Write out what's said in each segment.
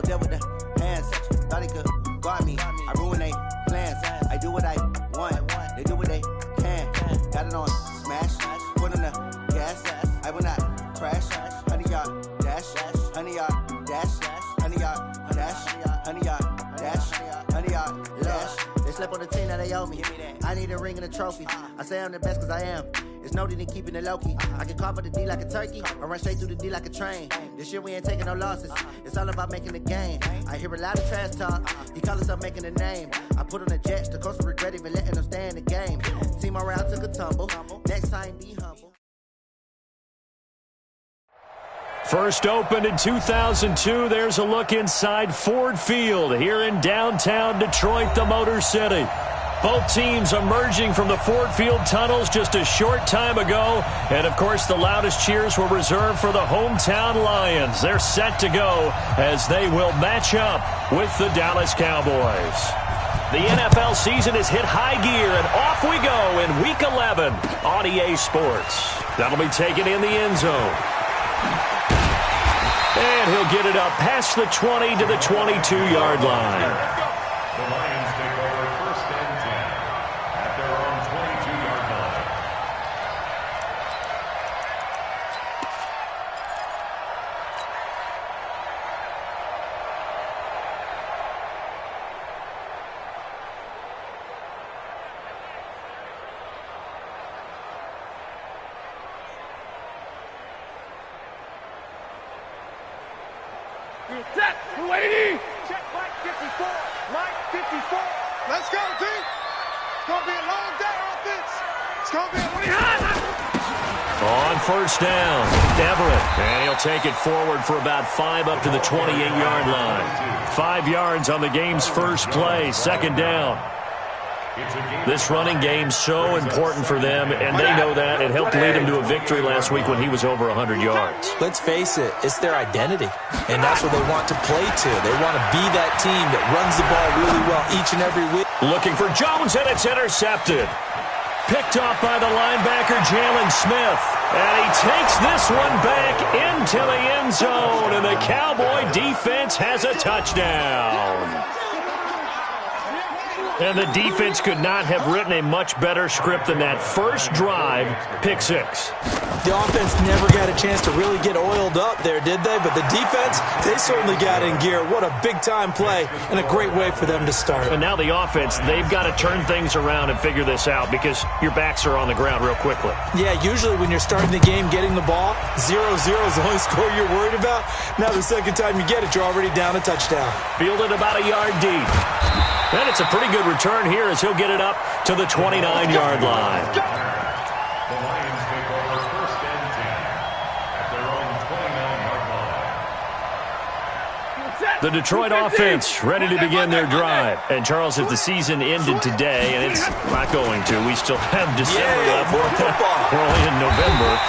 there with the hands. Thought he could guard me. I ruin they plans. I do what I want. They do what they can. Got it on smash. Put on the gas. I will not crash. 100-yard dash. 100-yard dash. 100-yard dash. 100-yard dash. 100-yard dash. They slept on the team that they owe me. I need a ring and a trophy. I say I'm the best cause I am. It's noted in keeping it low-key. I can carve for the D like a turkey, or run straight through the D like a train. This year we ain't taking no losses. It's all about making the game. I hear a lot of trash talk. He call himself making a name. I put on the Jets. The coach regret even letting them stay in the game. Team morale took a tumble. Next time, be humble. First opened in 2002. There's a look inside Ford Field here in downtown Detroit, the Motor City. Both teams emerging from the Ford Field tunnels just a short time ago. And, of course, the loudest cheers were reserved for the hometown Lions. They're set to go as they will match up with the Dallas Cowboys. The NFL season has hit high gear, and off we go in Week 11 on EA Sports. That'll be taken in the end zone. And he'll get it up past the 20 to the 22-yard line. The Lions take over first and 10 at their own 22-yard line. Set, 280. Check Mike 54. Mike 54. Let's go, D. It's going to be a long day offense. It's going to be a On first down, Everett. And he'll take it forward for about 5 up to the 28-yard line. 5 yards on the game's first play, second down. This running game's so important for them, and they know that. It helped lead him to a victory last week when he was over 100 yards. Let's face it, it's their identity, and that's what they want to play to. They want to be that team that runs the ball really well each and every week. Looking for Jones, and it's intercepted. Picked off by the linebacker, Jalen Smith. And he takes this one back into the end zone, and the Cowboy defense has a touchdown. And the defense could not have written a much better script than that first drive, pick 6. The offense never got a chance to really get oiled up there, did they? But the defense, they certainly got in gear. What a big-time play and a great way for them to start. And now the offense, they've got to turn things around and figure this out because your backs are on the ground real quickly. Yeah, usually when you're starting the game, getting the ball, 0-0 is the only score you're worried about. Now the second time you get it, you're already down a touchdown. Fielded about a yard deep. And it's a pretty good return here as he'll get it up to the 29-yard line. The Lions take over first and 10 at their own 29-yard line. The Detroit offense ready to begin their drive. And, Charles, if the season ended today, and it's not going to, we still have December left. We're only in November.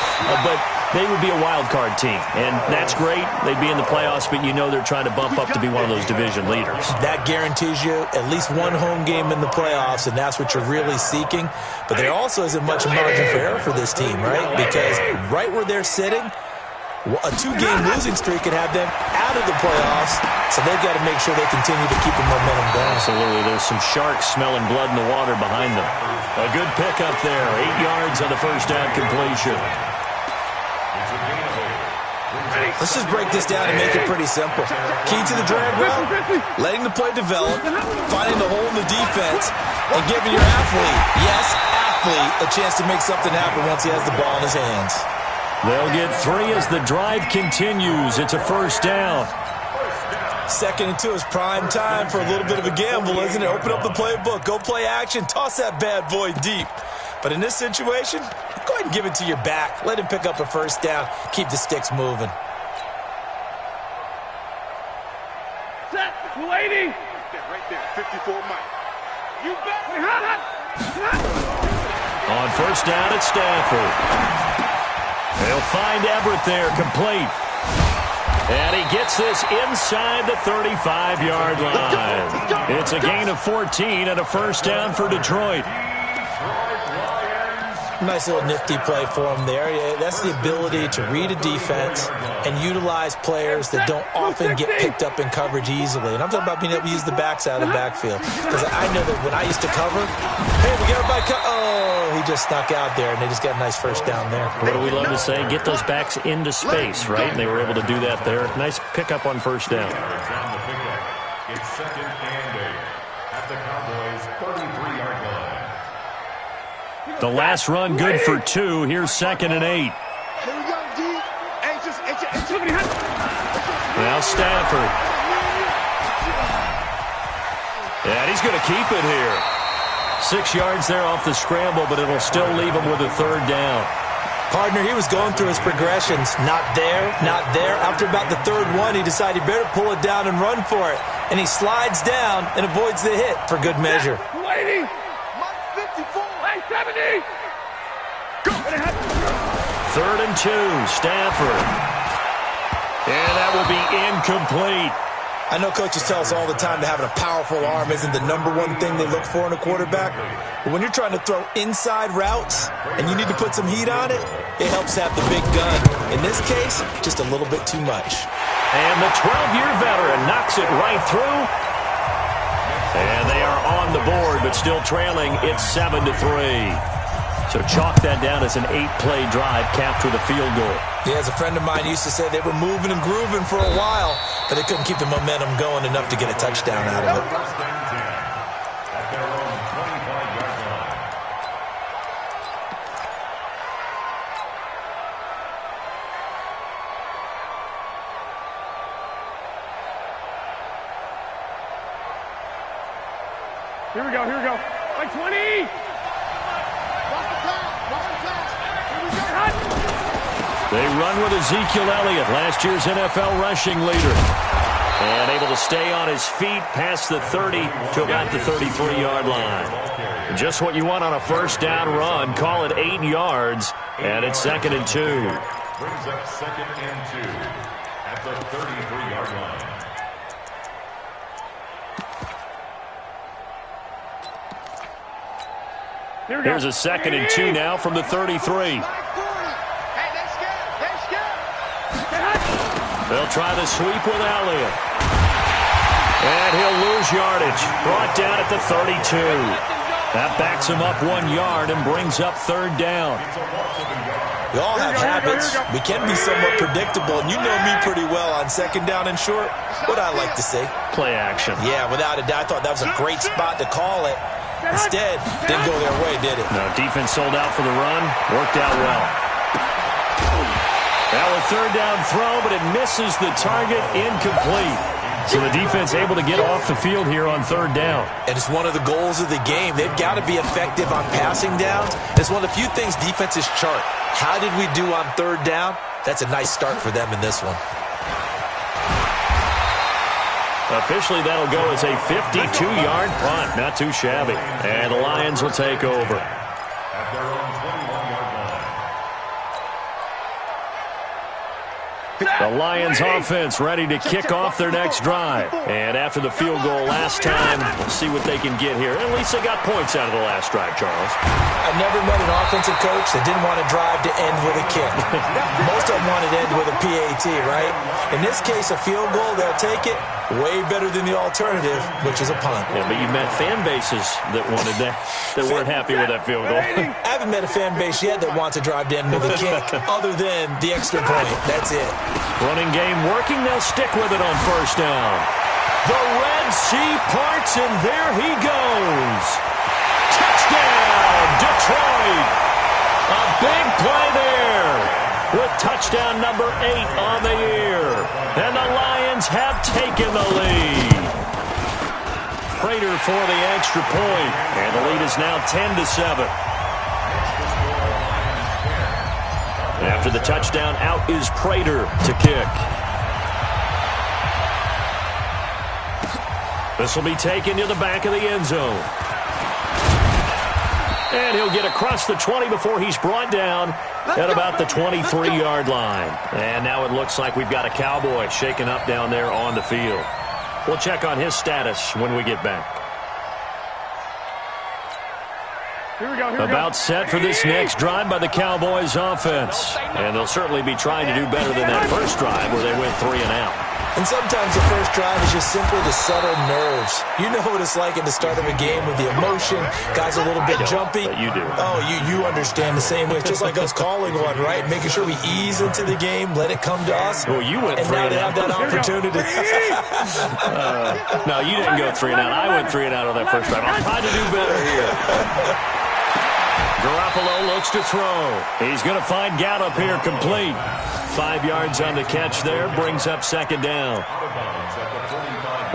But they would be a wild card team, and that's great. They'd be in the playoffs, but you know they're trying to bump up to be one of those division leaders. That guarantees you at least one home game in the playoffs, and that's what you're really seeking. But there also isn't much margin for error for this team, right? Because right where they're sitting, a 2-game losing streak could have them out of the playoffs, so they've got to make sure they continue to keep the momentum going. Absolutely. There's some sharks smelling blood in the water behind them. A good pickup there, 8 yards on the first down completion. Let's just break this down and make it pretty simple. Key to the drag route, letting the play develop, finding the hole in the defense, and giving your athlete, yes, athlete, a chance to make something happen once he has the ball in his hands. They'll get 3 as the drive continues. It's a first down. 2nd and 2 is prime time for a little bit of a gamble, isn't it? Open up the playbook, go play action, toss that bad boy deep. But in this situation, go ahead and give it to your back. Let him pick up a first down. Keep the sticks moving. set, 280. Right there, 54 Mike. You bet. On first down at Stafford. They'll find Everett there, complete. And he gets this inside the 35-yard line. It's a gain of 14 and a first down for Detroit. Detroit Lions Nice little nifty play for him there. Yeah, that's the ability to read a defense and utilize players that don't often get picked up in coverage easily. And I'm talking about being able to use the backside of the backfield. Because I know that when I used to cover, hey, we got everybody oh, he just snuck out there, and they just got a nice first down there. What do we love to say? Get those backs into space, right? And they were able to do that there. Nice pickup on first down. It's 2nd and 8 at the Cowboys' 33-yard line. The last run good for 2. Here's 2nd and 8. Here we go, D. Now Stafford. And he's going to keep it here. 6 yards there off the scramble, but it'll still leave him with a 3rd down. Partner, he was going through his progressions. Not there, not there. After about the 3rd one, he decided he better pull it down and run for it. And he slides down and avoids the hit for good measure. 80. 54. 70. Go. 3rd and 2, Stafford. And that will be incomplete. I know coaches tell us all the time that having a powerful arm isn't the #1 thing they look for in a quarterback. But when you're trying to throw inside routes and you need to put some heat on it, it helps have the big gun. In this case, just a little bit too much. And the 12-year veteran knocks it right through. And they are on the board, but still trailing. It's 7-3. So chalk that down as an 8-play drive capped with a field goal. Yeah, as a friend of mine used to say, they were moving and grooving for a while, but they couldn't keep the momentum going enough to get a touchdown out of it. First and 10 at their own 25-yard line. Here we go. Like 20. They run with Ezekiel Elliott, last year's NFL rushing leader. And able to stay on his feet past the 30 to about the 33-yard line. Just what you want on a first down run. Call it 8 yards, and it's 2nd and 2. Brings up 2nd and 2 at the 33-yard line. Here's a 2nd and 2 now from the 33. They'll try the sweep with Elliott. And he'll lose yardage. Brought down at the 32. That backs him up 1 yard and brings up 3rd down. We all have habits. We can be somewhat predictable, and you know me pretty well on 2nd down and short. What I like to say. Play action. Yeah, without a doubt. I thought that was a great spot to call it. Instead, didn't go their way, did it? No, defense sold out for the run. Worked out well. Now a 3rd down throw, but it misses the target. Incomplete. So the defense able to get off the field here on 3rd down. And it's one of the goals of the game. They've got to be effective on passing downs. It's one of the few things defenses chart. How did we do on 3rd down? That's a nice start for them in this one. Officially, that'll go as a 52-yard punt. Not too shabby. And the Lions will take over. At their own 21-yard line. The Lions offense ready to kick off their next drive. And after the field goal last time, we'll see what they can get here. At least they got points out of the last drive, Charles. I never met an offensive coach that didn't want to drive to end with a kick. Most of them wanted to end with a PAT, right? In this case, a field goal, they'll take it. Way better than the alternative, which is a punt. Yeah, but you met fan bases that wanted that weren't happy with that field goal. I haven't met a fan base yet that wants to drive to end with a kick, other than the extra point. That's it. Running game working. They'll stick with it on first down. The Red Sea parts, and there he goes. Touchdown, Detroit. A big play there with touchdown number 8 on the year. And the Lions have taken the lead. Prater for the extra point. And the lead is now 10-7. After the touchdown, out is Prater to kick. This will be taken to the back of the end zone. And he'll get across the 20 before he's brought down at about the 23-yard line. And now it looks like we've got a Cowboy shaken up down there on the field. We'll check on his status when we get back. About set for this next drive by the Cowboys offense. And they'll certainly be trying to do better than that first drive where they went 3 and out. And sometimes the first drive is just simply to settle nerves. You know what it's like at the start of a game with the emotion. Guys are a little bit jumpy. But you do. Oh, you understand the same way. It's just like us calling one, right? Making sure we ease into the game, let it come to us. Well, you went 3 and out. And now they have that opportunity. No, you didn't go 3 and out. I went 3 and out on that first drive. I'm trying to do better here. Garoppolo looks to throw. He's going to find Gallup here complete. 5 yards on the catch there, brings up second down.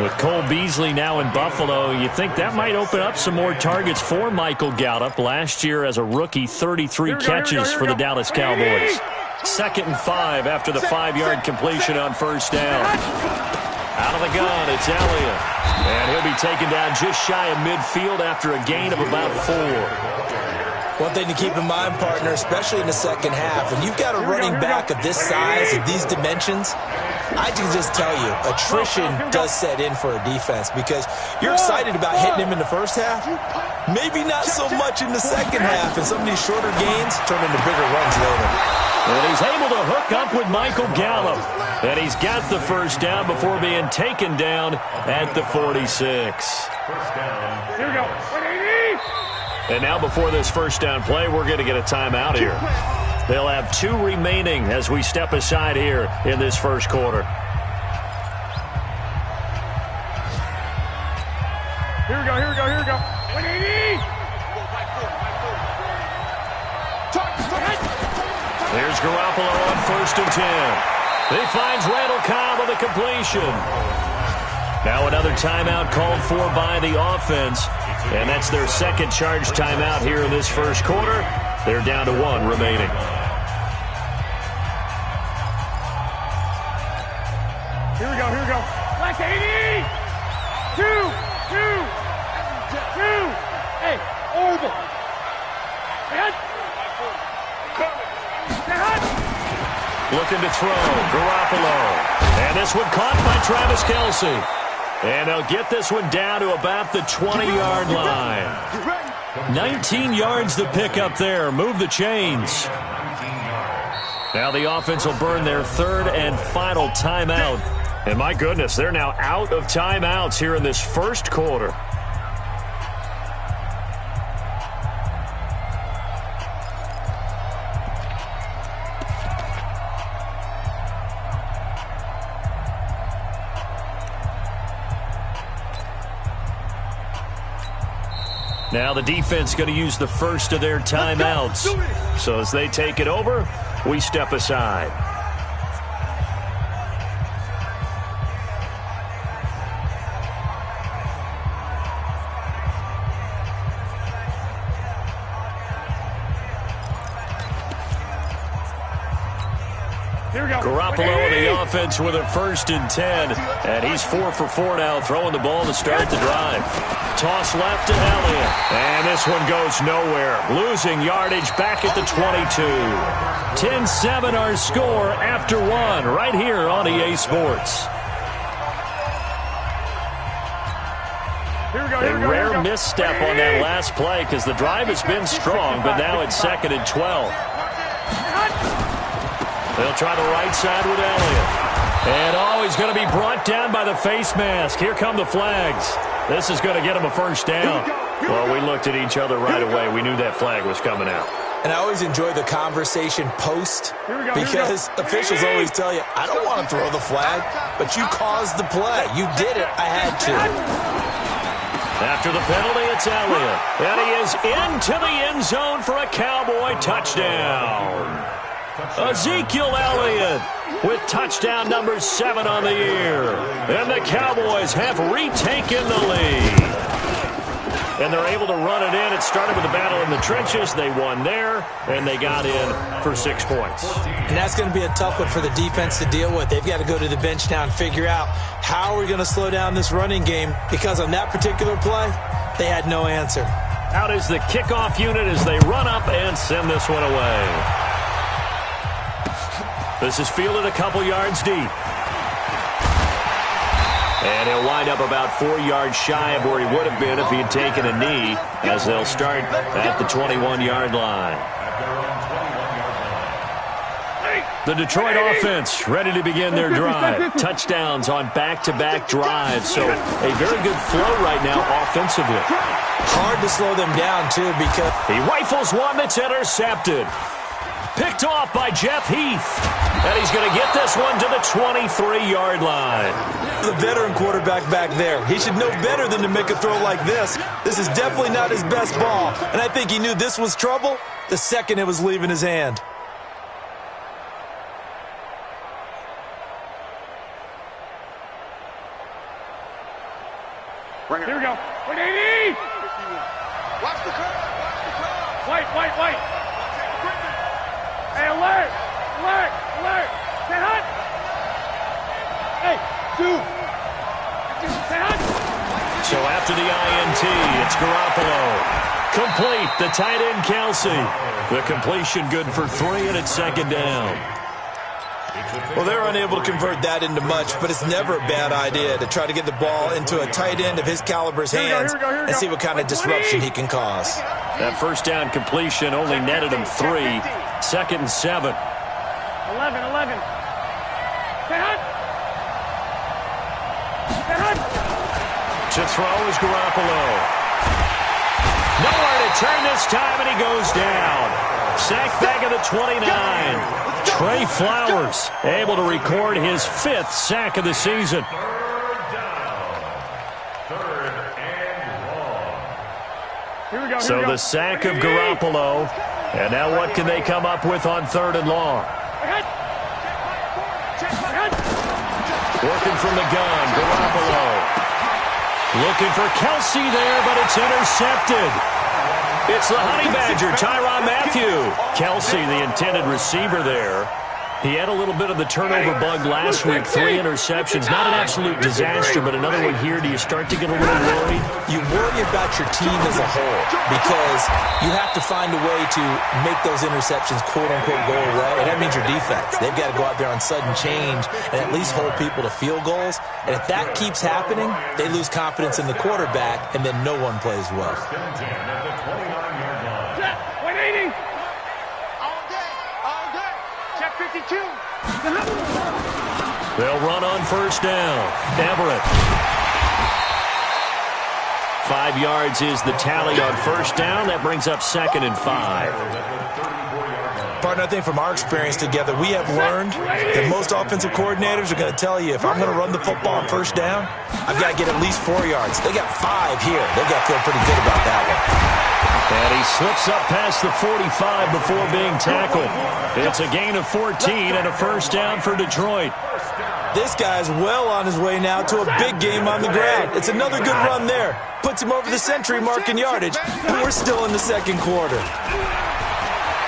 With Cole Beasley now in Buffalo, you think that might open up some more targets for Michael Gallup. Last year as a rookie, 33 catches for the Dallas Cowboys. 2nd and 5 after the 5-yard completion on first down. Out of the gun, it's Elliott. And he'll be taken down just shy of midfield after a gain of about 4. One thing to keep in mind, partner, especially in the second half, when you've got a running back of this size, of these dimensions, I can just tell you, attrition does set in for a defense because you're excited about hitting him in the first half. Maybe not so much in the second half, and some of these shorter gains turn into bigger runs later. And he's able to hook up with Michael Gallup. And he's got the first down before being taken down at the 46. Here we go. And now before this first down play, we're going to get a timeout here. They'll have 2 remaining as we step aside here in this first quarter. Here we go. Here's Garoppolo on 1st and 10. He finds Randall Cobb with a completion. Now another timeout called for by the offense. And that's their second charge timeout here in this first quarter. They're down to 1 remaining. Here we go. Black 80! 2! Hey, over! Looking to throw, Garoppolo. And this one caught by Travis Kelce. And they'll get this one down to about the 20-yard line. 19 yards to pick up there. Move the chains. Now the offense will burn their 3rd and final timeout. And my goodness, they're now out of timeouts here in this first quarter. Now the defense going to use the first of their timeouts. So as they take it over, we step aside. Garoppolo in the offense with a 1st and 10. And he's 4 for 4 now, throwing the ball to start the drive. Toss left to Elliott. And this one goes nowhere. Losing yardage back at the 22. 10-7 our score after 1 right here on EA Sports. A rare misstep on that last play because the drive has been strong, but now it's 2nd and 12. They'll try the right side with Elliott. And he's going to be brought down by the face mask. Here come the flags. This is going to get him a first down. Well, we looked at each other right away. We knew that flag was coming out. And I always enjoy the conversation post because officials always tell you, I don't want to throw the flag, but you caused the play. You did it. I had to. After the penalty, it's Elliott. And he is into the end zone for a Cowboy touchdown. Ezekiel Elliott with touchdown number 7 on the year. And the Cowboys have retaken the lead. And they're able to run it in. It started with a battle in the trenches. They won there, and they got in for 6 points. And that's going to be a tough one for the defense to deal with. They've got to go to the bench now and figure out how are we going to slow down this running game, because on that particular play, they had no answer. Out is the kickoff unit as they run up and send this one away. This is fielded a couple yards deep. And he'll wind up about 4 yards shy of where he would have been if he had taken a knee, as they'll start at the 21-yard line. The Detroit offense ready to begin their drive. Touchdowns on back-to-back drives, so a very good flow right now offensively. Hard to slow them down, too, because he rifles one that's intercepted. Picked off by Jeff Heath. And he's going to get this one to the 23-yard line. The veteran quarterback back there. He should know better than to make a throw like this. This is definitely not his best ball. And I think he knew this was trouble the second it was leaving his hand. Here we go. 180! Watch the curve. Watch the curve. White. Hey, alert! Stay hot! Hey, two! Stay hot! So after the INT, it's Garoppolo. Complete, the tight end, Kelsey. The completion good for 3, and it's second down. Well, they're unable to convert that into much, but it's never a bad idea to try to get the ball into a tight end of his caliber's hands and see what kind of disruption he can cause. That first down completion only netted him 3. Second and 7. 11. Stay hot! To throw is Garoppolo. Nowhere to turn this time, and he goes down. Sacked back at the 29. Trey Flowers able to record his 5th sack of the season. So the sack of Garoppolo. And now what can they come up with on 3rd and long? Working from the gun, Garoppolo. Looking for Kelsey there, but it's intercepted. It's the Honey Badger, Tyrann Mathieu. Kelsey, the intended receiver there. He had a little bit of the turnover bug last week. 3 interceptions. Not an absolute disaster, but another one here. Do you start to get a little worried? You worry about your team as a whole because you have to find a way to make those interceptions, quote-unquote, go away. And that means your defense. They've got to go out there on sudden change and at least hold people to field goals. And if that keeps happening, they lose confidence in the quarterback, and then no one plays well. 180! All day! Check 52! They'll run on first down. Everett. 5 yards is the tally on first down. That brings up 2nd and 5. Partner, I think from our experience together, we have learned that most offensive coordinators are going to tell you, if I'm going to run the football on first down, I've got to get at least 4 yards. They got 5 here. They've got to feel pretty good about that one. And he slips up past the 45 before being tackled. It's a gain of 14 and a first down for Detroit. This guy's well on his way now to a big game on the ground. It's another good run there. Puts him over the century mark in yardage, and we're still in the second quarter.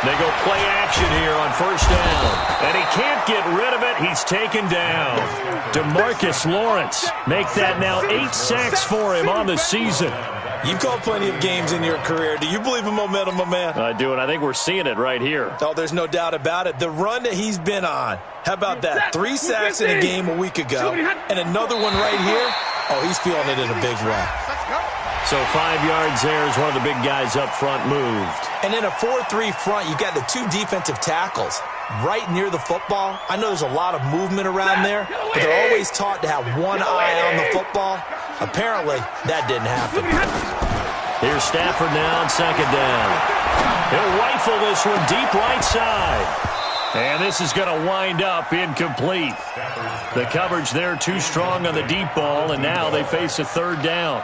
They go play action here on first down. And he can't get rid of it. He's taken down. DeMarcus Lawrence. Make that now 8 sacks for him on the season. You've called plenty of games in your career. Do you believe in momentum, my man? I do, and I think we're seeing it right here. Oh, there's no doubt about it. The run that he's been on. How about that? 3 sacks in a game a week ago, and another one right here. Oh, he's feeling it in a big way. So 5 yards there as one of the big guys up front moved. And in a 4-3 front, you got the 2 defensive tackles right near the football. I know there's a lot of movement around there, but they're always taught to have one eye on the football. Apparently, that didn't happen. Here's Stafford now on second down. He'll rifle this one deep right side. And this is going to wind up incomplete. The coverage there too strong on the deep ball, and now they face a third down.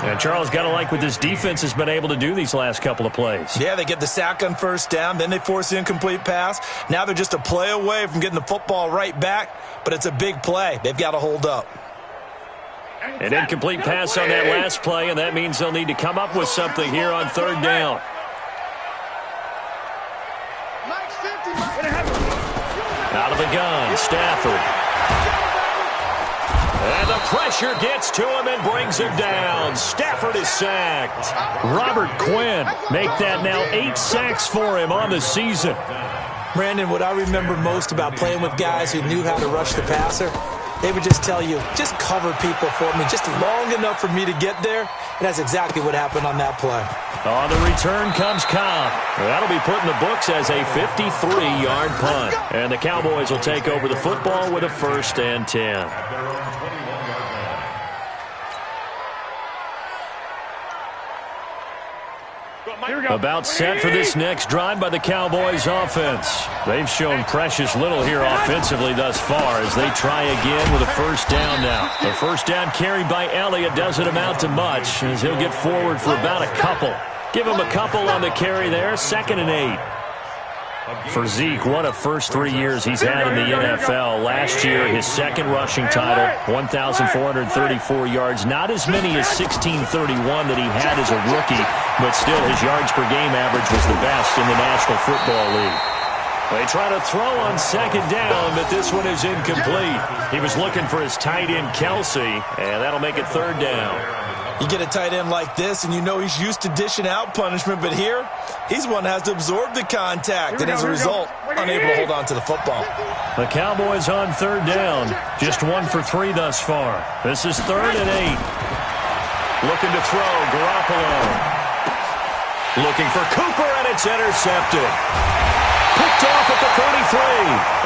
And Charles, got to like what this defense has been able to do these last couple of plays. Yeah, they get the sack on first down, then they force the incomplete pass. Now they're just a play away from getting the football right back, but it's a big play. They've got to hold up. An incomplete pass on that last play, and that means they'll need to come up with something here on third down. Out of the gun, Stafford. And the pressure gets to him and brings him down. Stafford is sacked. Robert Quinn make that now 8 sacks for him on the season. Brandon, what I remember most about playing with guys who knew how to rush the passer they would just tell you, just cover people for me, just long enough for me to get there. And that's exactly what happened on that play. On the return comes Cobb. That'll be put in the books as a 53-yard punt. And the Cowboys will take over the football with a 1st and 10. About set for this next drive by the Cowboys offense. They've shown precious little here offensively thus far as they try again with a 1st down now. The 1st down carried by Elliott doesn't amount to much as he'll get forward for about a couple. Give him a couple on the carry there, 2nd and 8. For Zeke, what a first 3 years he's had in the NFL. Last year, his 2nd rushing title, 1,434 yards. Not as many as 1,631 that he had as a rookie, but still his yards per game average was the best in the National Football League. They try to throw on 2nd down, but this one is incomplete. He was looking for his tight end, Kelsey, and that'll make it 3rd down. You get a tight end like this, and you know he's used to dishing out punishment, but here, he's one that has to absorb the contact, and as a result, unable to hold on to the football. The Cowboys on 3rd down. Just 1 for 3 thus far. This is 3rd and 8. Looking to throw, Garoppolo. Looking for Cooper, and it's intercepted. Picked off at the 33,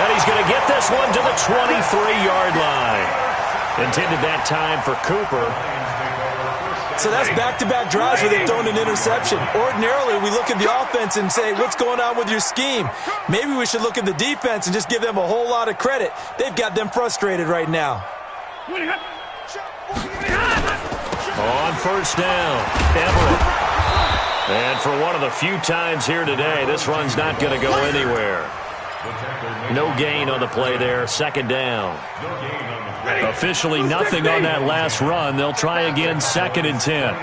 and he's going to get this one to the 23-yard line. Intended that time for Cooper. So that's back-to-back drives where they've thrown an interception. Ordinarily, we look at the offense and say, what's going on with your scheme? Maybe we should look at the defense and just give them a whole lot of credit. They've got them frustrated right now. On 1st down, Everett. And for one of the few times here today, this run's not going to go anywhere. No gain on the play there, 2nd down. Officially nothing on that last run. They'll try again, 2nd and 10.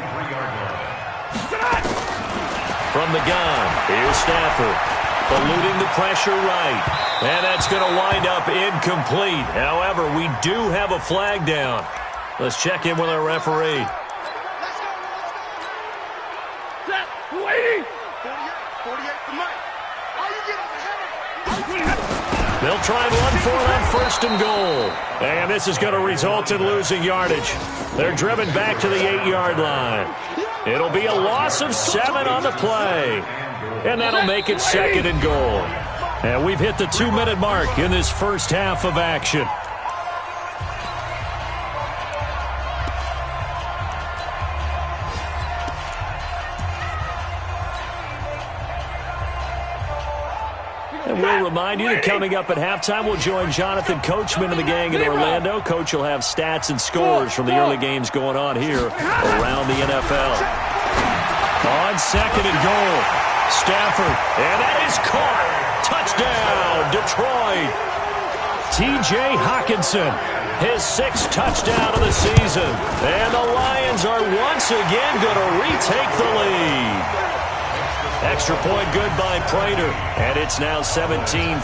From the gun, here's Stafford. Eluding the pressure right. And that's going to wind up incomplete. However, we do have a flag down. Let's check in with our referee. They'll try and run for it on 1st and goal. And this is going to result in losing yardage. They're driven back to the 8-yard line. It'll be a loss of 7 on the play. And that'll make it 2nd and goal. And we've hit the 2-minute mark in this first half of action. And we'll remind you that coming up at halftime, we'll join Jonathan Coachman and the gang in Orlando. Coach will have stats and scores from the early games going on here around the NFL. On 2nd and goal, Stafford, and that is caught. Touchdown, Detroit. T.J. Hockenson, his 6th touchdown of the season. And the Lions are once again going to retake the lead. Extra point good by Prater, and it's now 17-14.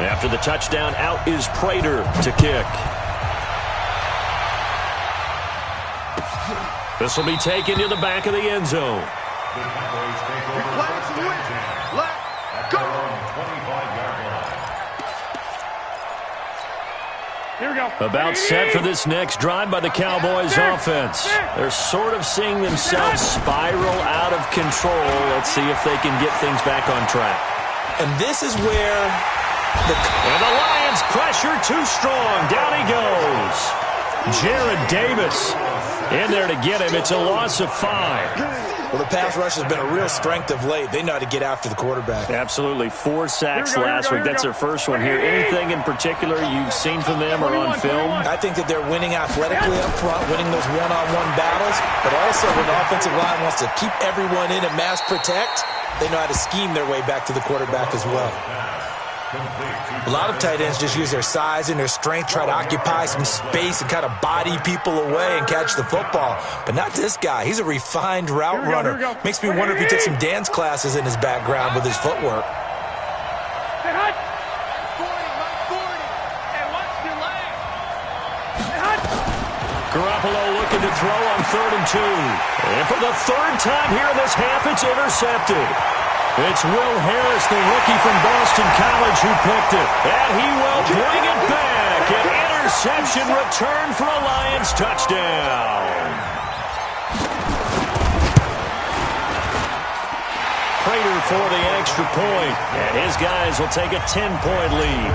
After the touchdown, out is Prater to kick. This will be taken to the back of the end zone. About set for this next drive by the Cowboys offense. They're sort of seeing themselves spiral out of control. Let's see if they can get things back on track. And this is where and the Lions pressure too strong. Down he goes. Jared Davis in there to get him. It's a loss of 5. Well, the pass rush has been a real strength of late. They know how to get after the quarterback. Absolutely. 4 sacks last week. That's their first one here. Anything in particular you've seen from them or on film? I think that they're winning athletically up front, winning those one-on-one battles, but also when the offensive line wants to keep everyone in and mass protect, they know how to scheme their way back to the quarterback as well. A lot of tight ends just use their size and their strength, try to occupy some space and kind of body people away and catch the football. But not this guy. He's a refined route runner. Makes me wonder if he took some dance classes in his background with his footwork. Garoppolo looking to throw on 3rd and 2. And for the 3rd time here in this half, it's intercepted. It's Will Harris, the rookie from Boston College, who picked it. And he will bring it back. An interception return for a Lions touchdown. Prater for the extra point, and his guys will take a 10-point lead.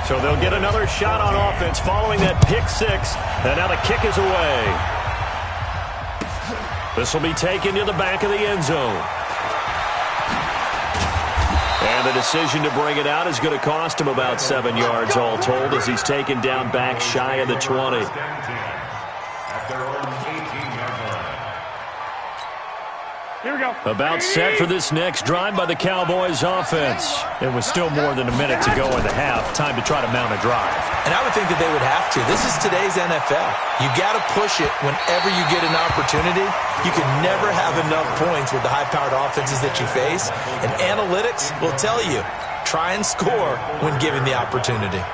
So they'll get another shot on offense following that pick six, and now the kick is away. This will be taken to the back of the end zone. And the decision to bring it out is going to cost him about 7 yards all told as he's taken down back shy of the 20. Here we go. About set for this next drive by the Cowboys offense. It was still more than a minute to go in the half. Time to try to mount a drive. And I would think that they would have to. This is today's NFL. You got to push it whenever you get an opportunity. You can never have enough points with the high-powered offenses that you face. And analytics will tell you, try and score when given the opportunity.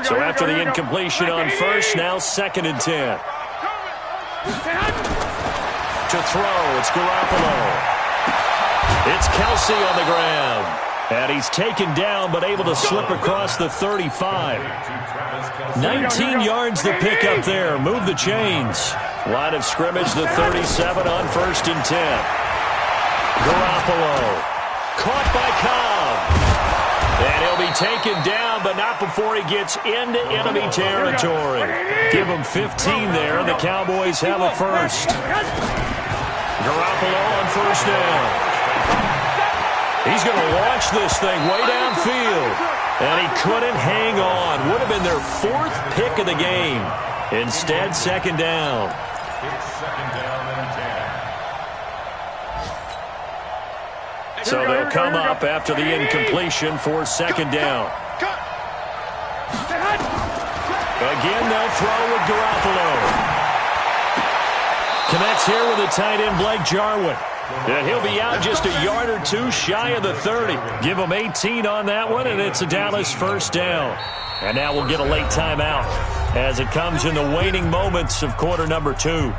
So after the incompletion on first, now 2nd and 10. To throw, it's Garoppolo. It's Kelsey on the ground. And he's taken down, but able to slip across the 35. 19 yards to pick up there. Move the chains. Line of scrimmage, the 37 on 1st and 10. Garoppolo. Caught by Cobb. And he'll be taken down, but not before he gets into enemy territory. Give him 15 there, and the Cowboys have a first. Garoppolo on 1st down. He's going to launch this thing way downfield. And he couldn't hang on. Would have been their 4th pick of the game. Instead, 2nd down. It's 2nd down and 10. So they'll come up after the incompletion for 2nd down. Again, they'll throw with Garoppolo. Connects here with the tight end, Blake Jarwin. And he'll be out just a yard or two shy of the 30. Give him 18 on that one, and it's a Dallas 1st down. And now we'll get a late timeout as it comes in the waning moments of quarter number 2.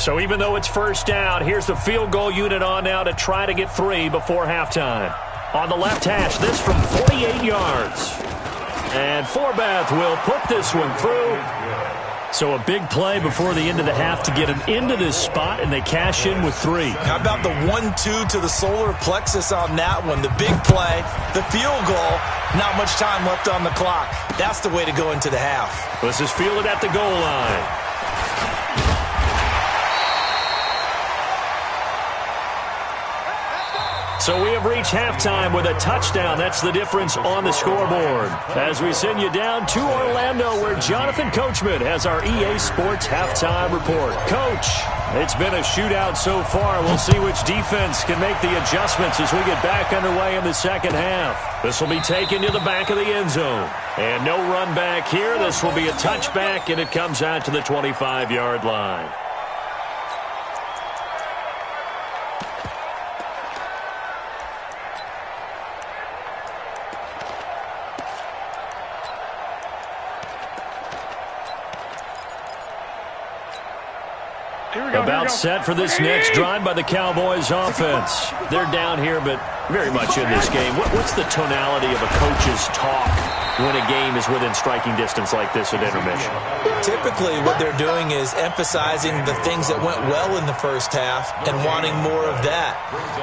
So even though it's 1st down, here's the field goal unit on now to try to get 3 before halftime. On the left hash, this from 48 yards. And Forbath will put this one through. So a big play before the end of the half to get him into this spot, and they cash in with 3. How about the 1-2 to the solar plexus on that one? The big play, the field goal, not much time left on the clock. That's the way to go into the half. This is fielded at the goal line. So we have reached halftime with a touchdown. That's the difference on the scoreboard. As we send you down to Orlando, where Jonathan Coachman has our EA Sports halftime report. Coach, it's been a shootout so far. We'll see which defense can make the adjustments as we get back underway in the 2nd half. This will be taken to the back of the end zone. And no run back here. This will be a touchback, and it comes out to the 25-yard line. About set for this next drive by the Cowboys offense. They're down here, but very much in this game. What's the tonality of a coach's talk when a game is within striking distance like this at intermission? Typically, what they're doing is emphasizing the things that went well in the 1st half and wanting more of that.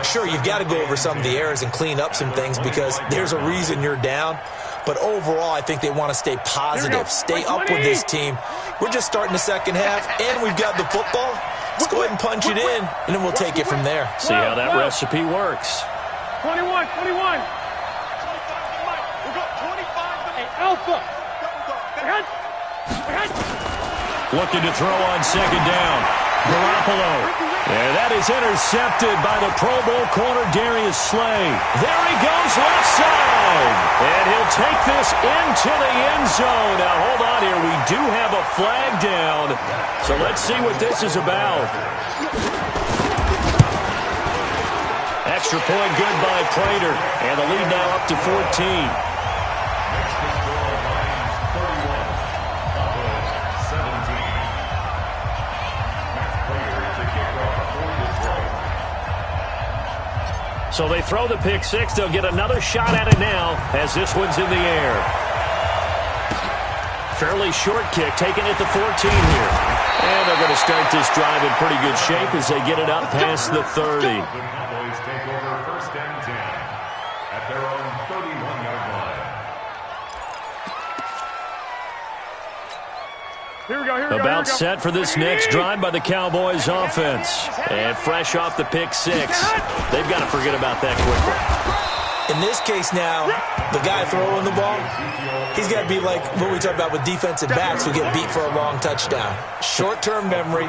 Sure, you've got to go over some of the errors and clean up some things because there's a reason you're down. But overall, I think they want to stay positive, stay up with this team. We're just starting the 2nd half, and we've got the football. Let's go ahead and punch it in, and then we'll take it from there. See how that recipe works. 21. We've got 25. Hey, Alpha. Looking to throw on 2nd down. Garoppolo. And that is intercepted by the Pro Bowl corner, Darius Slay. There he goes, left side. And he'll take this into the end zone. Now, hold on here. We do have a flag down. So let's see what this is about. Extra point good by Prater. And the lead now up to 14. So they throw the pick six. They'll get another shot at it now as this one's in the air. Fairly short kick, taking it to 14 here. And they're going to start this drive in pretty good shape as they get it up past the 30. The Cowboys take over first and 10 at their own 31-yard line. Here we go. About set for this next drive by the Cowboys offense. And fresh off the pick six. They've got to forget about that quickly. In this case now, the guy throwing the ball, he's got to be like what we talked about with defensive backs who get beat for a long touchdown. Short-term memory,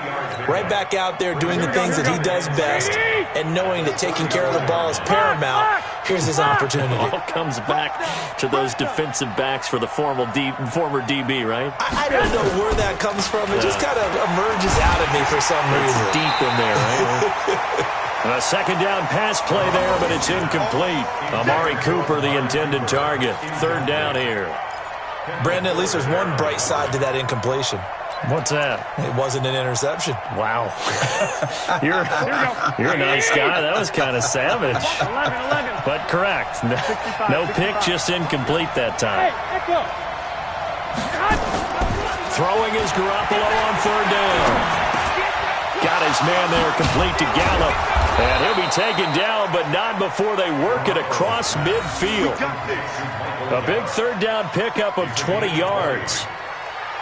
right back out there doing the things that he does best, and knowing that taking care of the ball is paramount. Here's his opportunity. All comes back to those defensive backs for the former DB, right? I don't know where that comes from. It just kind of emerges out of me for some reason. It's deep in there, right? A second down pass play there, but it's incomplete. Amari Cooper, the intended target. Third down here. Brandon, at least there's one bright side to that incompletion. What's that? It wasn't an interception. Wow. You're a nice guy. That was kind of savage. 11. But correct. No pick, just incomplete that time. Throwing is Garoppolo on third down. Got his man there complete to Gallup. And he'll be taken down, but not before they work it across midfield. A big third down pickup of 20 yards.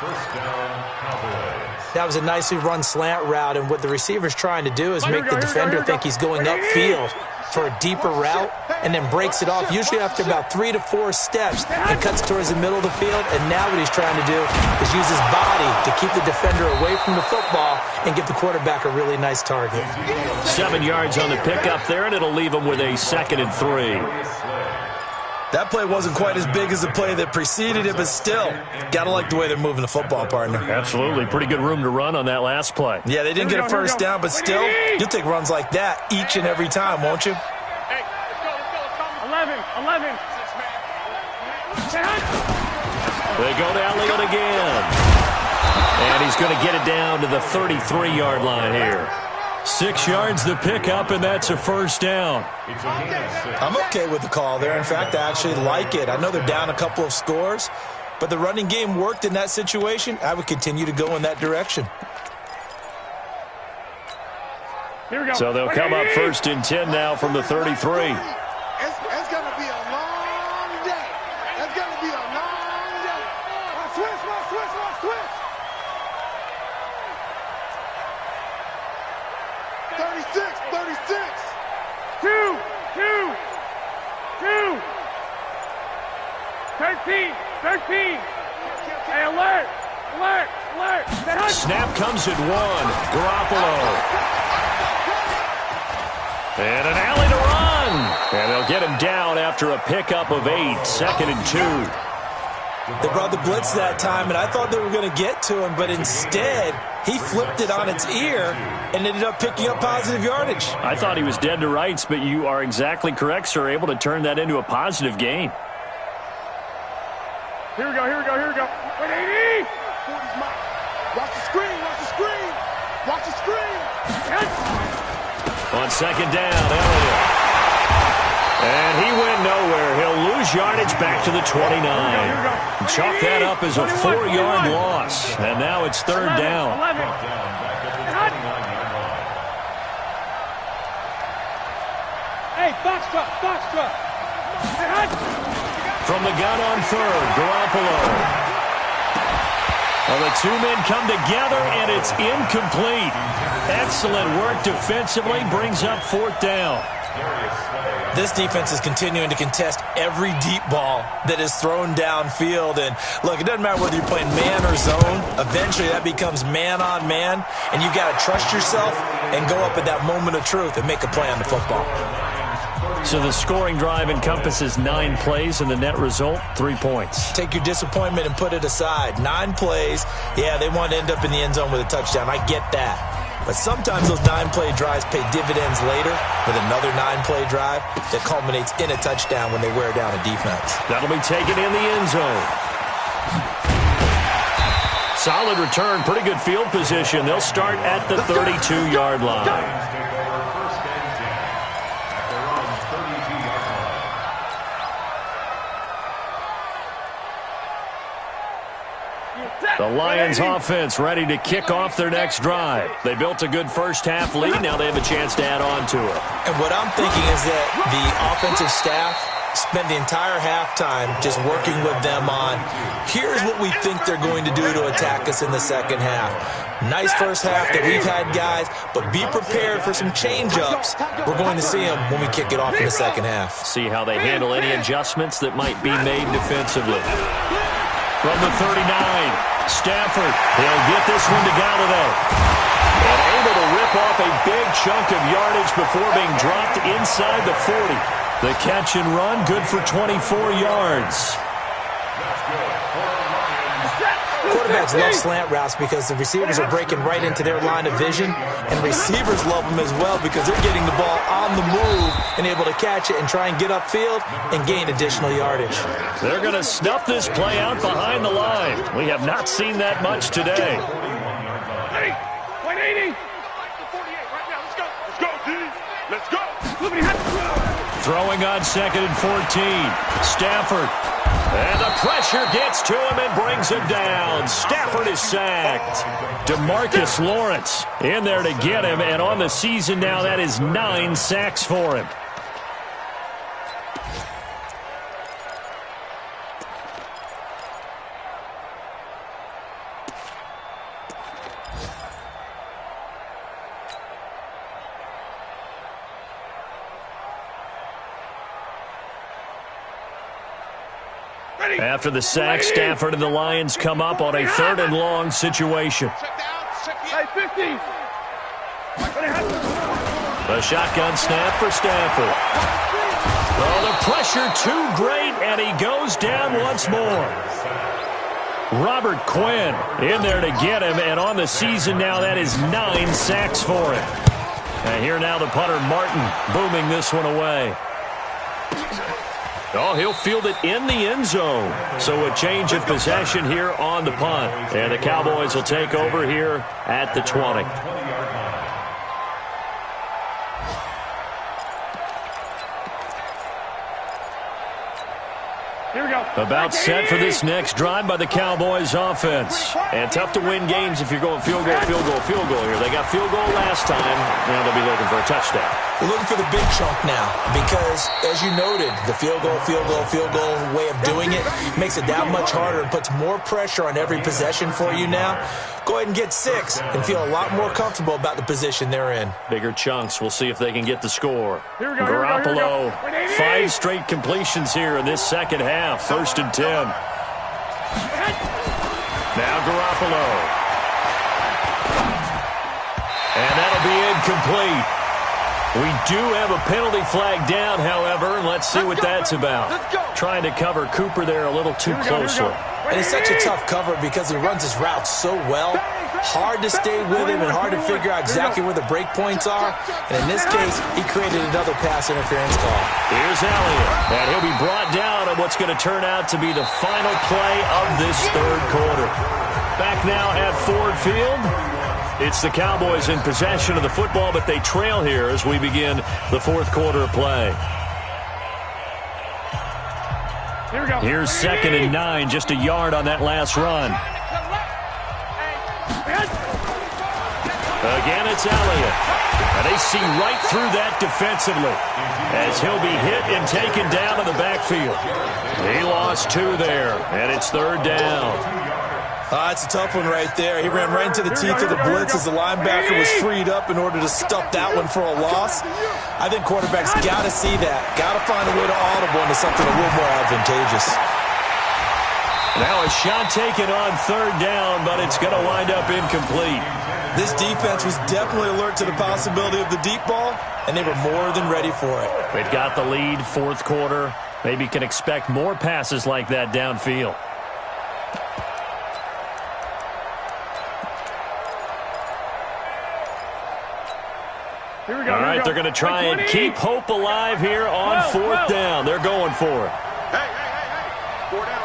First down, Cowboys. That was a nicely run slant route, and what the receiver's trying to do is make the defender think he's going upfield for a deeper route, and then breaks it off, usually after about 3 to 4 steps, and cuts towards the middle of the field. And now what he's trying to do is use his body to keep the defender away from the football and give the quarterback a really nice target. 7 yards on the pickup there, and it'll leave him with a 2nd and 3. That play wasn't quite as big as the play that preceded it, but still, got to like the way they're moving the football, partner. Absolutely. Pretty good room to run on that last play. Yeah, they didn't get a first down, but still, you'll take runs like that each and every time, won't you? Hey, let's go. 11. They go to Elliott again. And he's going to get it down to the 33-yard line here. 6 yards the pickup, and that's a first down. I'm okay with the call there. In fact, I actually like it. I know they're down a couple of scores, but the running game worked in that situation. I would continue to go in that direction. Here we go. So they'll come up first and 10 now from the 33. It's going to be a long day. It's going to be a long day. Switch. 36. 2. 13. Hey, alert. Snap comes at 1. Garoppolo. And an alley to run. And they'll get him down after a pickup of 8. 2nd and 2. They brought the blitz that time, and I thought they were going to get to him, but instead, he flipped it on its ear and ended up picking up positive yardage. I thought he was dead to rights, but you are exactly correct, sir. Able to turn that into a positive gain. Here we go. Wait, 80. Watch the screen. On second down, Elliott. And he went nowhere. He'll lose yardage back to the 29. Chalk that up as a 4-yard loss. And now it's third down. Hey, box truck. From the gun on third, Garoppolo. Well, the two men come together, and it's incomplete. Excellent work defensively, brings up fourth down. This defense is continuing to contest every deep ball that is thrown downfield. And, look, it doesn't matter whether you're playing man or zone. Eventually, that becomes man-on-man, and you've got to trust yourself and go up at that moment of truth and make a play on the football. So the scoring drive encompasses 9 plays, and the net result, 3 points. Take your disappointment and put it aside. 9 plays, yeah, they want to end up in the end zone with a touchdown. I get that. But sometimes those 9-play drives pay dividends later with another 9-play drive that culminates in a touchdown when they wear down a defense. That'll be taken in the end zone. Solid return, pretty good field position. They'll start at the 32-yard line. The Lions offense ready to kick off their next drive. They built a good first-half lead. Now they have a chance to add on to it. And what I'm thinking is that the offensive staff spent the entire halftime just working with them on, here's what we think they're going to do to attack us in the second half. Nice first half that we've had, guys, but be prepared for some change-ups. We're going to see them when we kick it off in the second half. See how they handle any adjustments that might be made defensively. From the 39, Stafford, he'll get this one to Galladay. And able to rip off a big chunk of yardage before being dropped inside the 40. The catch and run, good for 24 yards. Quarterbacks love slant routes because the receivers are breaking right into their line of vision, and receivers love them as well because they're getting the ball on the move and able to catch it and try and get upfield and gain additional yardage. They're going to snuff this play out behind the line. We have not seen that much today. 180. Let's go, D. Let's go. Throwing on 2nd and 14. Stafford. And the pressure gets to him and brings him down. Stafford is sacked. DeMarcus Lawrence in there to get him. And on the season now, that is 9 sacks for him. After the sack, Stafford and the Lions come up on a 3rd and long situation. The shotgun snap for Stafford. Oh, the pressure too great, and he goes down once more. Robert Quinn in there to get him, and on the season now, that is 9 sacks for him. And here now the punter, Martin, booming this one away. Oh, he'll field it in the end zone. So a change of possession here on the punt. And the Cowboys will take over here at the 20. Here we go. About set for this next drive by the Cowboys offense. And tough to win games if you're going field goal here. They got field goal last time. Now they'll be looking for a touchdown. We're looking for the big chunk now because, as you noted, the field goal way of doing it makes it that much harder and puts more pressure on every possession for you now. Go ahead and get 6 and feel a lot more comfortable about the position they're in. Bigger chunks. We'll see if they can get the score. Garoppolo, 5 straight completions here in this second half. 1st and 10. Now Garoppolo. And that'll be incomplete. We do have a penalty flag down, however, and let's see what that's about. Trying to cover Cooper there a little too closely. And it's such a tough cover because he runs his route so well. Hard to stay with him and hard to figure out exactly where the break points are. And in this case, he created another pass interference call. Here's Elliott, and he'll be brought down on what's going to turn out to be the final play of this 3rd quarter. Back now at Ford Field. It's the Cowboys in possession of the football, but they trail here as we begin the 4th quarter of play. Here we go. Here's 2nd and 9, just a yard on that last run. Again, it's Elliott. And they see right through that defensively as he'll be hit and taken down in the backfield. He lost 2 there, and it's 3rd down. It's a tough one right there. He ran right into the teeth of the blitz as the linebacker was freed up in order to stuff that one for a loss. I think quarterbacks got to see that. Got to find a way to audible into something a little more advantageous. Now a shot taken on 3rd down, but it's going to wind up incomplete. This defense was definitely alert to the possibility of the deep ball, and they were more than ready for it. They've got the lead, 4th quarter. Maybe can expect more passes like that downfield. Here we go. All right, they're going to try and keep hope alive here on 4th down. They're going for it. Hey. 4 down.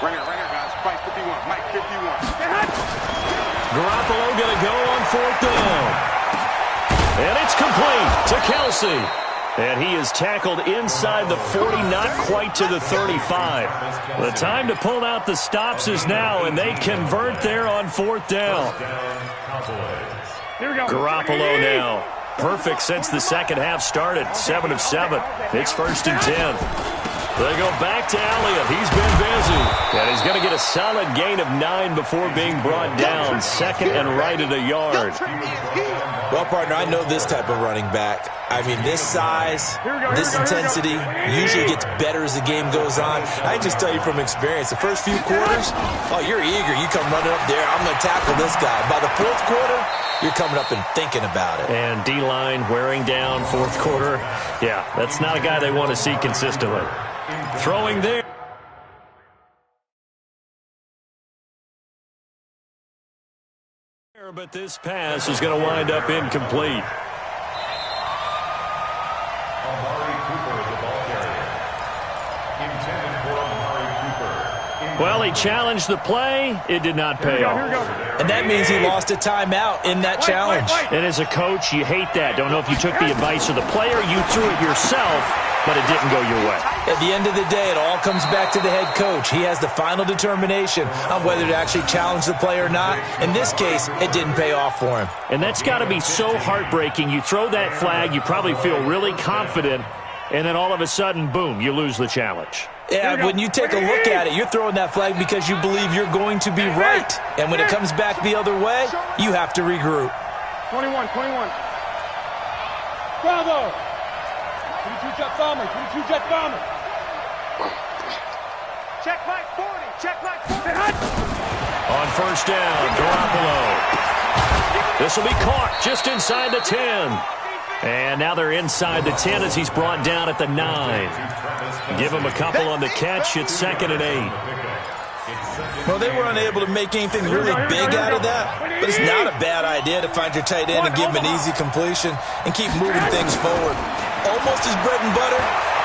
Right here, guys. Mike 51. Garoppolo going to go on 4th down. And it's complete to Kelsey. And he is tackled inside the 40, not quite to the 35. The time to pull out the stops is now, and they convert there on 4th down. Garoppolo now. Perfect since the second half started. 7 of 7. It's 1st and 10. They go back to Elliott. He's been busy. And he's going to get a solid gain of 9 before being brought down. 2nd and right at a yard. Well, partner, I know this type of running back. I mean, this size, this intensity usually gets better as the game goes on. I just tell you from experience, the first few quarters, oh, you're eager. You come running up there, I'm going to tackle this guy. By the 4th quarter, you're coming up and thinking about it. And D-line wearing down 4th quarter. Yeah, that's not a guy they want to see consistently. Throwing there. But this pass is going to wind up incomplete. Well, he challenged the play. It did not pay off. And that means he lost a timeout in that challenge. And as a coach, you hate that. Don't know if you took the advice of the player. You threw it yourself, but it didn't go your way. At the end of the day, it all comes back to the head coach. He has the final determination on whether to actually challenge the play or not. In this case, it didn't pay off for him. And that's got to be so heartbreaking. You throw that flag, you probably feel really confident, and then all of a sudden, boom, you lose the challenge. Yeah, when you take a look at it, you're throwing that flag because you believe you're going to be right. And when it comes back the other way, you have to regroup. 21. Bravo! 22 jet bomber. Check my 40. On 1st down, Garoppolo. This will be caught just inside the 10. And now they're inside the 10 as he's brought down at the 9. Give him a couple on the catch. It's 2nd and 8. Well, they were unable to make anything really big out of that, but it's not a bad idea to find your tight end and give him an easy completion and keep moving things forward. Almost his bread and butter.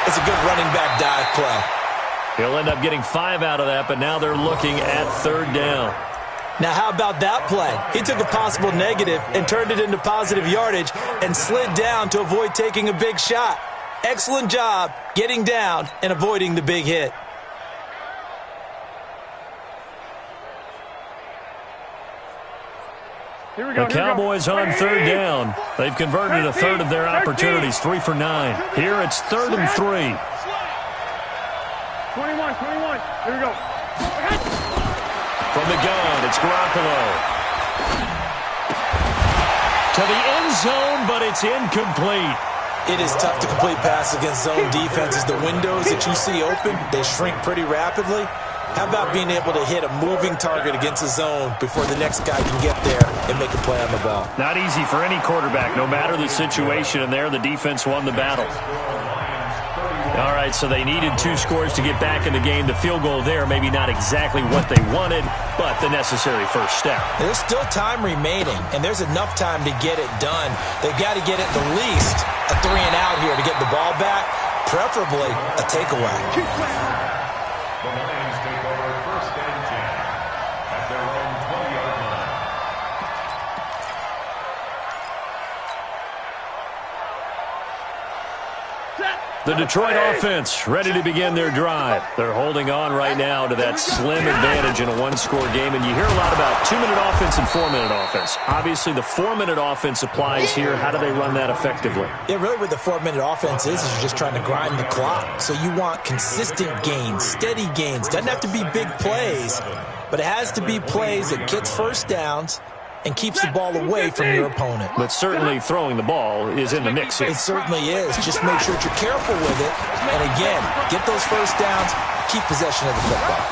It's a good running back dive play. He'll end up getting 5 out of that, but now they're looking at 3rd down. Now, how about that play? He took a possible negative and turned it into positive yardage and slid down to avoid taking a big shot. Excellent job getting down and avoiding the big hit. The Cowboys on 3rd down. They've converted a third of their opportunities, 3 for 9. Here it's 3rd and 3. 21. Here we go. From the gun, it's Garoppolo. To the end zone, but it's incomplete. It is tough to complete passes against zone defenses. The windows that you see open, they shrink pretty rapidly. How about being able to hit a moving target against a zone before the next guy can get there and make a play on the ball? Not easy for any quarterback, no matter the situation, and there the defense won the battle. All right, so they needed 2 scores to get back in the game. The field goal there, maybe not exactly what they wanted, but the necessary first step. There's still time remaining, and there's enough time to get it done. They've got to get at the least a 3 and out here to get the ball back, preferably a takeaway. The Lions take over 1st and 10 at their own 20-yard line. The Detroit offense ready to begin their drive. They're holding on right now to that slim advantage in a 1-score game. And you hear a lot about 2-minute offense and 4-minute offense. Obviously, the 4-minute offense applies here. How do they run that effectively? Yeah, really what the 4-minute offense is you're just trying to grind the clock. So you want consistent gains, steady gains. Doesn't have to be big plays, but it has to be plays that gets first downs and keeps the ball away from your opponent. But certainly throwing the ball is in the mix here. It certainly is. Just make sure that you're careful with it. And again, get those first downs, keep possession of the football.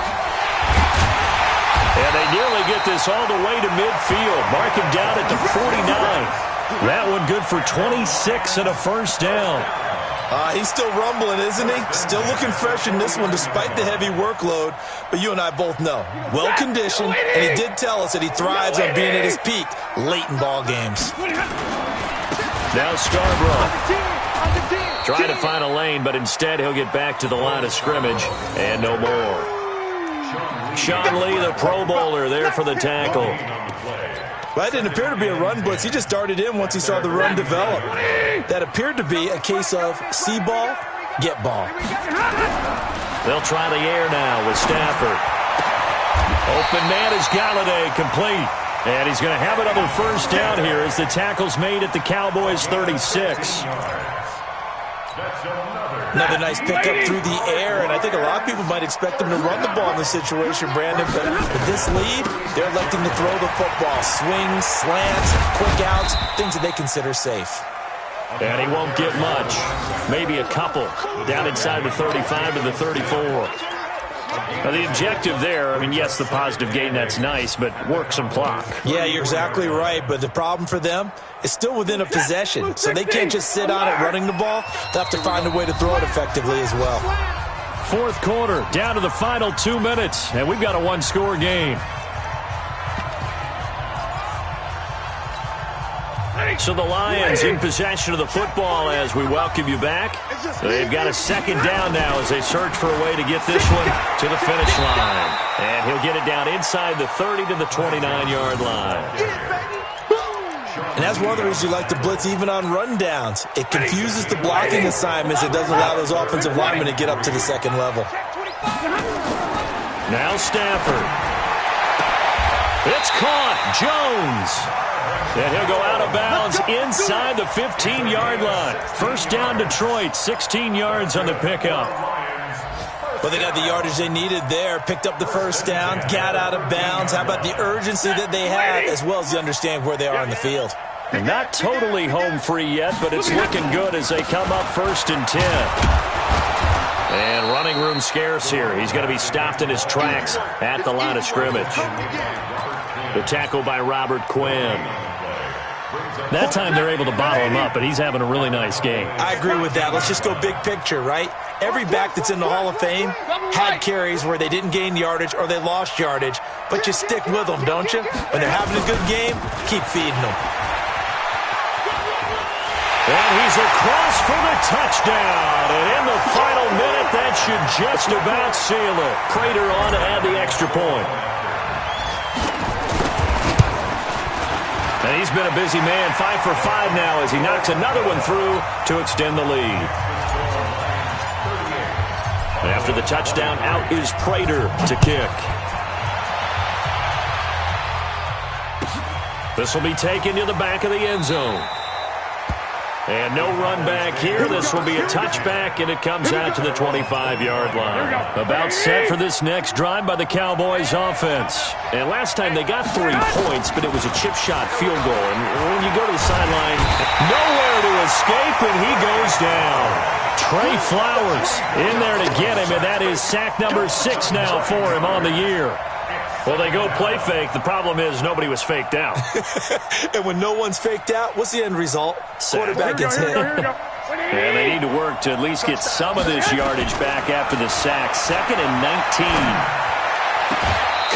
And they nearly get this all the way to midfield. Mark him down at the 49. That one good for 26 and a first down. He's still rumbling, isn't he? Still looking fresh in this one despite the heavy workload. But you and I both know, well-conditioned, and he did tell us that he thrives on being at his peak late in ball games. Now Scarborough. Trying to find a lane, but instead he'll get back to the line of scrimmage and no more. Sean Lee, the Pro Bowler, there for the tackle. Well, that didn't appear to be a run blitz. He just darted in once he saw the run develop. That appeared to be a case of see ball, get ball. They'll try the air now with Stafford. Open man is Galladay, complete. And he's going to have another first down here as the tackle's made at the Cowboys' 36. Another nice pickup through the air, and I think a lot of people might expect them to run the ball in this situation, Brandon. But with this lead, they're electing to throw the football. Swings, slants, quick outs, things that they consider safe. And he won't get much. Maybe a couple. Down inside the 35 to the 34. Now, the objective there, I mean, yes, the positive gain, that's nice, but work some clock. Yeah, you're exactly right, but the problem for them is still within a possession, so they can't just sit on it running the ball. They'll have to find a way to throw it effectively as well. Fourth quarter, down to the final 2 minutes, and we've got a one-score game. So the Lions in possession of the football as we welcome you back. They've got a second down now as they search for a way to get this one to the finish line. And he'll get it down inside the 30 to the 29-yard line. And that's one of the reasons you like to blitz even on rundowns. It confuses the blocking assignments. It doesn't allow those offensive linemen to get up to the second level. Now Stafford. It's caught. Jones. And he'll go out of bounds inside the 15-yard line. First down Detroit, 16 yards on the pickup. Well, they got the yardage they needed there, picked up the first down, got out of bounds. How about the urgency that they have, as well as they understand where they are on the field? Not totally home free yet, but it's looking good as they come up 1st and 10. And running room scarce here. He's going to be stopped in his tracks at the line of scrimmage. The tackle by Robert Quinn. That time they're able to bottle him up, but he's having a really nice game. I agree with that. Let's just go big picture, right? Every back that's in the Hall of Fame had carries where they didn't gain yardage or they lost yardage, but you stick with them, don't you? When they're having a good game, keep feeding them. And he's across for the touchdown. And in the final minute, that should just about seal it. Prater on to add the extra point. And he's been a busy man, 5 for 5 now as he knocks another one through to extend the lead. And after the touchdown, out is Prater to kick. This will be taken to the back of the end zone. And no run back here. This will be a touchback, and it comes out to the 25-yard line. About set for this next drive by the Cowboys offense. And last time they got 3 points, but it was a chip shot field goal. And when you go to the sideline, nowhere to escape, and he goes down. Trey Flowers in there to get him, and that is sack number 6 now for him on the year. Well, they go play fake. The problem is nobody was faked out. And when no one's faked out, what's the end result? Quarterback gets hit. And they need to work to at least get some of this yardage back after the sack. 2nd and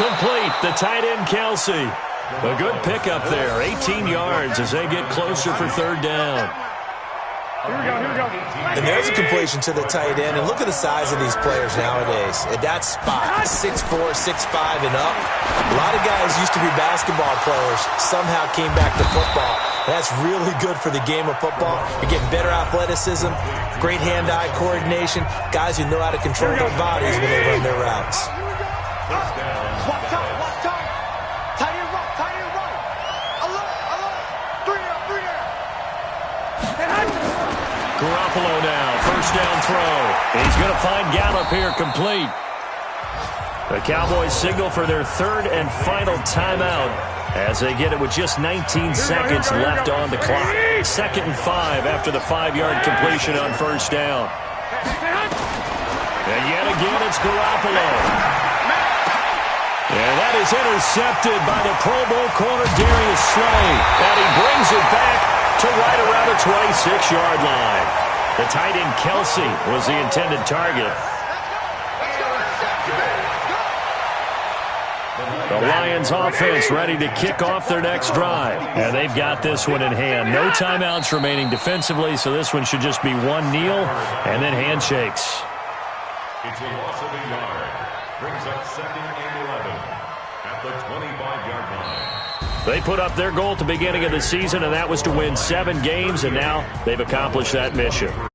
19. Complete. The tight end, Kelsey. A good pickup there. 18 yards as they get closer for 3rd down. And there's a completion to the tight end. And look at the size of these players nowadays. At that spot, 6'4", 6'5", and up. A lot of guys used to be basketball players, somehow came back to football. And that's really good for the game of football. You're getting better athleticism, great hand-eye coordination, guys who know how to control their bodies when they run their routes. Garoppolo now, first down throw. He's going to find Gallup here complete. The Cowboys signal for their 3rd and final timeout as they get it with just 19 seconds left on the clock. 2nd and 5 after the 5-yard completion on first down. And yet again, it's Garoppolo. And that is intercepted by the Pro Bowl corner, Darius Slay. And he brings it back to right around the 26-yard line. The tight end, Kelsey, was the intended target. The Lions offense ready to kick off their next drive. And they've got this one in hand. No timeouts remaining defensively, so this one should just be one kneel and then handshakes. It's a loss of a yard. Brings up 2nd and 11 at the 25-yard line. They put up their goal at the beginning of the season, and that was to win 7 games, and now they've accomplished that mission.